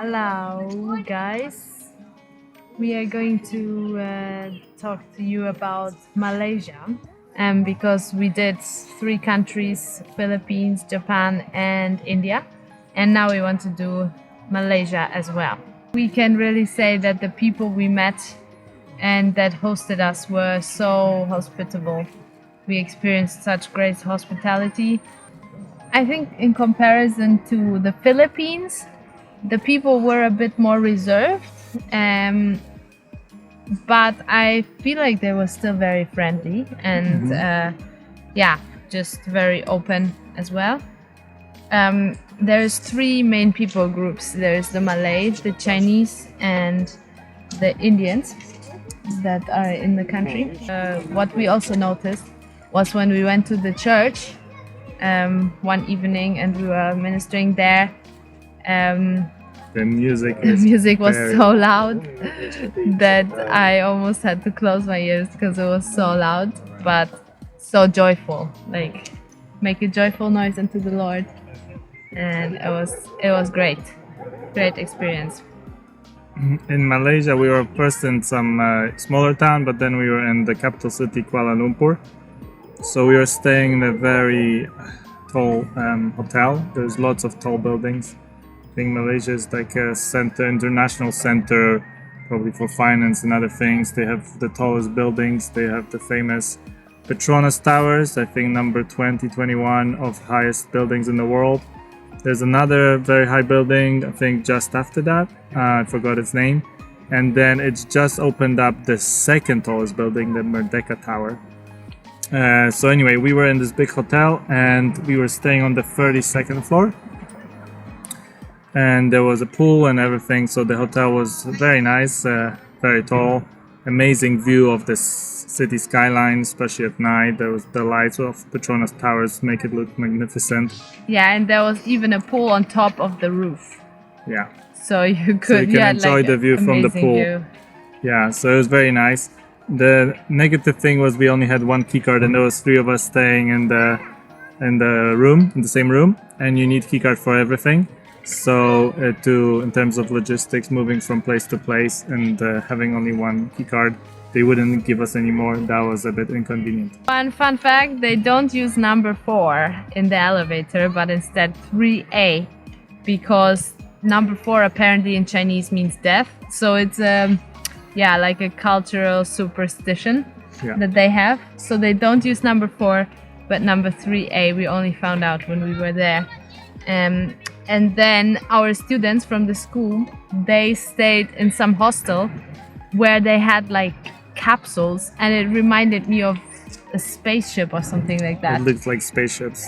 Hello, guys. We are going to talk to you about Malaysia, because we did 3 countries: Philippines, Japan, and India, and now we want to do Malaysia as well. We can really say that the people we met and that hosted us were so hospitable. We experienced such great hospitality. I think in comparison to the Philippines, the people were a bit more reserved, but I feel like they were still very friendly and just very open as well. There's 3 main people groups. There's the Malays, the Chinese, and the Indians that are in the country. What we also noticed was when we went to the church one evening and we were ministering there. The music was so loud that I almost had to close my ears because it was so loud, but so joyful. Like, make a joyful noise unto the Lord, and it was great experience. In Malaysia, we were first in some smaller town, but then we were in the capital city, Kuala Lumpur. So we were staying in a very tall hotel. There's lots of tall buildings. I think Malaysia is like a international center, probably for finance and other things. They have the tallest buildings. They have the famous Petronas Towers, I think number 20, 21 of highest buildings in the world. There's another very high building, I think just after that. I forgot its name. And then it's just opened up the second tallest building, the Merdeka Tower. So anyway, we were in this big hotel and we were staying on the 32nd floor. And there was a pool and everything, so the hotel was very nice, very tall, amazing view of the city skyline, especially at night. There was the lights of Petronas Towers make it look magnificent. Yeah, and there was even a pool on top of the roof. Yeah. So you could enjoy the view from the pool. View. Yeah, so it was very nice. The negative thing was we only had 1 keycard and there was 3 of us staying in the same room, and you need keycard for everything. So in terms of logistics, moving from place to place and having only 1 keycard, they wouldn't give us any more. That was a bit inconvenient. Fun fact, they don't use number 4 in the elevator, but instead 3A, because number 4 apparently in Chinese means death. So it's like a cultural superstition that they have. So they don't use number 4, but number 3A we only found out when we were there. And then our students from the school, they stayed in some hostel where they had like capsules, and it reminded me of a spaceship or something like that. It looked like spaceships.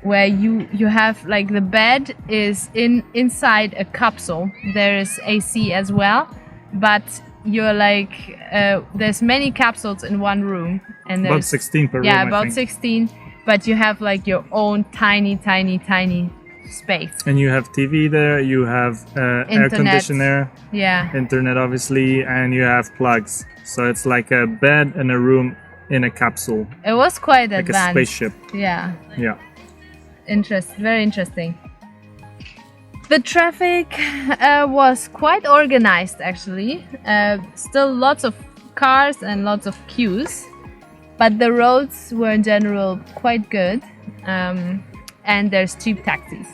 Where you have like the bed is inside a capsule. There is AC as well, but you're like there's many capsules in one room, and there's about 16 per room. Yeah, about 16. But you have like your own tiny space. And you have TV there, you have air conditioner, internet obviously, and you have plugs. So it's like a bed and a room in a capsule. It was quite like advanced. A spaceship. Yeah. Very interesting. The traffic was quite organized actually. Still lots of cars and lots of queues, but the roads were in general quite good. And there's cheap taxis,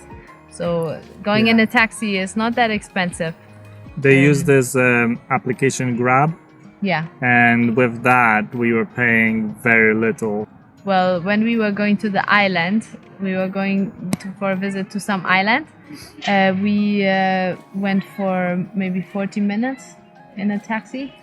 so going in a taxi is not that expensive. They use this application Grab, and with that we were paying very little. Well, when we were going to the island, we were going for a visit to some island. We went for maybe 40 minutes in a taxi.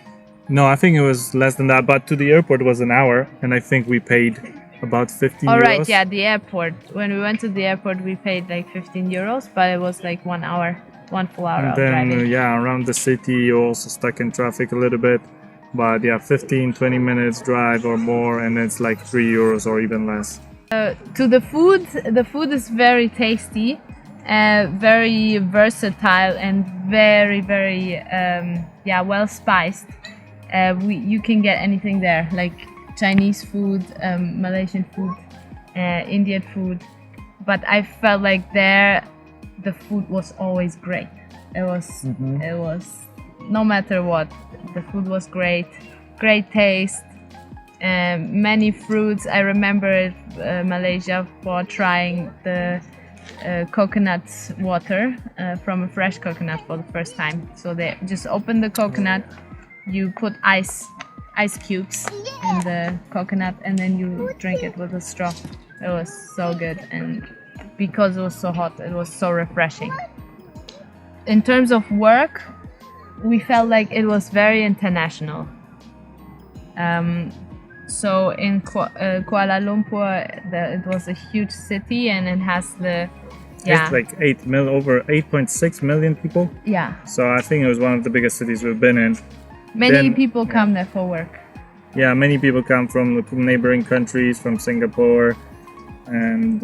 No, I think it was less than that, but to the airport was an hour, and I think we paid about 15 euros. All right, yeah, the airport. When we went to the airport, we paid like 15 euros, but it was like 1 hour, 1 full hour of driving. And then, around the city, you're also stuck in traffic a little bit. But 15, 20 minutes drive or more, and it's like 3 euros or even less. To the food is very tasty, very versatile, and very well spiced. You can get anything there, like Chinese food, Malaysian food, Indian food, but I felt like there the food was always great. It was no matter what, the food was great taste. Many fruits. I remember Malaysia for trying the coconut water from a fresh coconut for the first time. So they just open the coconut, you put ice cubes in the coconut, and then you drink it with a straw. It was so good, and because it was so hot, it was so refreshing. In terms of work, we felt like it was very international. So in Kuala Lumpur, it was a huge city, and it has It's like over 8.6 million people. Yeah. So I think it was one of the biggest cities we've been in. Many people come there for work. Yeah, many people come from neighboring countries, from Singapore, and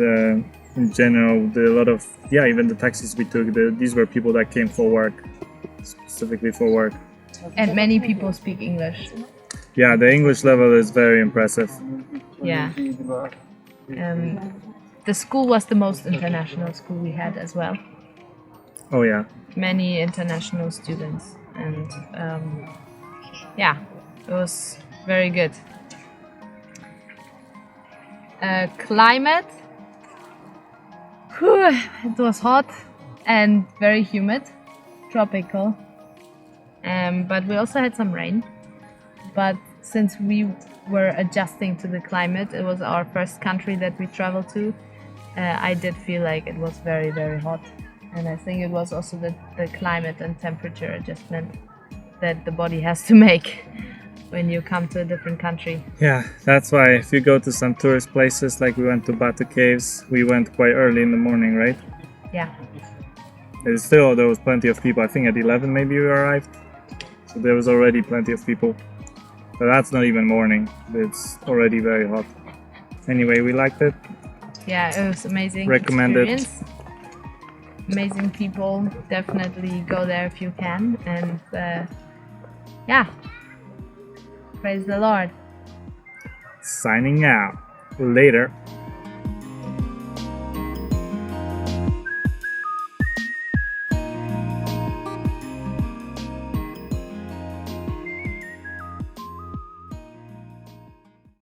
in general, even the taxis we took, these were people that came for work, specifically for work. And many people speak English. Yeah, the English level is very impressive. Yeah. The school was the most international school we had as well. Oh yeah. Many international students, and yeah, it was very good. Climate, it was hot and very humid, tropical, but we also had some rain. But since we were adjusting to the climate, it was our first country that we traveled to, I did feel like it was very, very hot. And I think it was also the climate and temperature adjustment that the body has to make when you come to a different country. Yeah, that's why if you go to some tourist places, like we went to Batu Caves, we went quite early in the morning, right? Yeah. There was plenty of people. I think at 11 maybe we arrived. So there was already plenty of people. But that's not even morning. It's already very hot. Anyway, we liked it. Yeah, it was amazing. Recommend it. Experience. Amazing people. Definitely go there if you can. And yeah, praise the Lord. Signing out. Later.